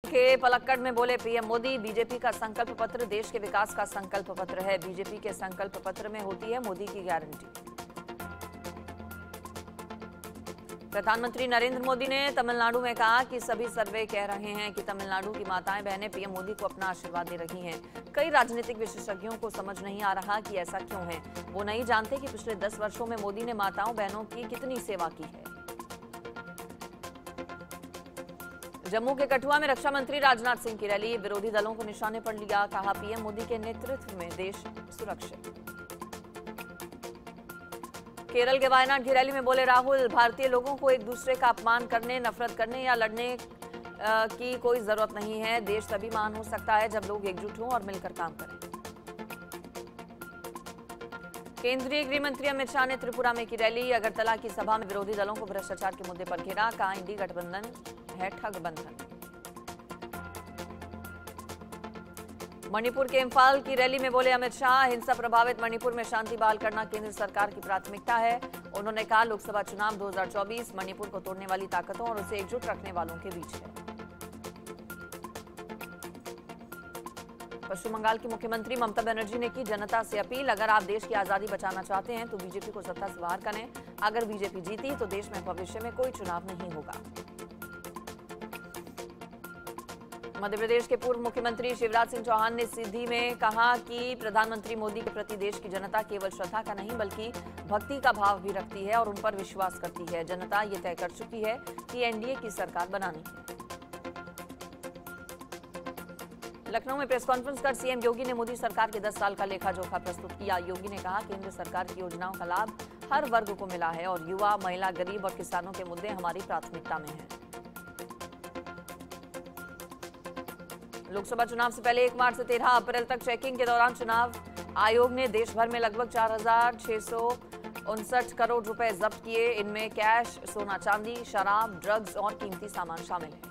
के पलक्कड़ में बोले पीएम मोदी, बीजेपी का संकल्प पत्र देश के विकास का संकल्प पत्र है। बीजेपी के संकल्प पत्र में होती है मोदी की गारंटी। प्रधानमंत्री नरेंद्र मोदी ने तमिलनाडु में कहा कि सभी सर्वे कह रहे हैं कि तमिलनाडु की माताएं बहनें पीएम मोदी को अपना आशीर्वाद दे रही हैं। कई राजनीतिक विशेषज्ञों को समझ नहीं आ रहा कि ऐसा क्यों है। वो नहीं जानते कि पिछले 10 वर्षों में मोदी ने माताओं बहनों की कितनी सेवा की है। जम्मू के कठुआ में रक्षा मंत्री राजनाथ सिंह की रैली, विरोधी दलों को निशाने पर लिया। कहा पीएम मोदी के नेतृत्व में देश सुरक्षित। केरल के वायनाड की रैली में बोले राहुल, भारतीय लोगों को एक दूसरे का अपमान करने, नफरत करने या लड़ने की कोई जरूरत नहीं है। देश तभी महान हो सकता है जब लोग एकजुट हों और मिलकर काम करें। केंद्रीय गृह मंत्री अमित शाह ने त्रिपुरा में की रैली, अगरतला की सभा में विरोधी दलों को भ्रष्टाचार के मुद्दे पर घेरा। कहा इंडी गठबंधन है ठग बंधन। मणिपुर के इम्फाल की रैली में बोले अमित शाह, हिंसा प्रभावित मणिपुर में शांति बहाल करना केंद्र सरकार की प्राथमिकता है। उन्होंने कहा लोकसभा चुनाव 2024 मणिपुर को तोड़ने वाली ताकतों और उसे एकजुट रखने वालों के बीच है। पश्चिम बंगाल की मुख्यमंत्री ममता बनर्जी ने की जनता से अपील, अगर आप देश की आजादी बचाना चाहते हैं तो बीजेपी को सत्ता से बाहर करें। अगर बीजेपी जीती तो देश में भविष्य में कोई चुनाव नहीं होगा। मध्य प्रदेश के पूर्व मुख्यमंत्री शिवराज सिंह चौहान ने सीधी में कहा कि प्रधानमंत्री मोदी के प्रति देश की जनता केवल श्रद्धा का नहीं बल्कि भक्ति का भाव भी रखती है और उन पर विश्वास करती है। जनता ये तय कर चुकी है कि एनडीए की सरकार बनानी है। लखनऊ में प्रेस कॉन्फ्रेंस कर सीएम योगी ने मोदी सरकार के 10 साल का लेखा जोखा प्रस्तुत किया। योगी ने कहा केंद्र सरकार की योजनाओं का लाभ हर वर्ग को मिला है और युवा, महिला, गरीब और किसानों के मुद्दे हमारी प्राथमिकता में हैं। लोकसभा चुनाव से पहले 1 मार्च से 13 अप्रैल तक चेकिंग के दौरान चुनाव आयोग ने देश भर में लगभग 4,659 करोड़ रुपए जब्त किए। इनमें कैश, सोना चांदी, शराब, ड्रग्स और कीमती सामान शामिल है।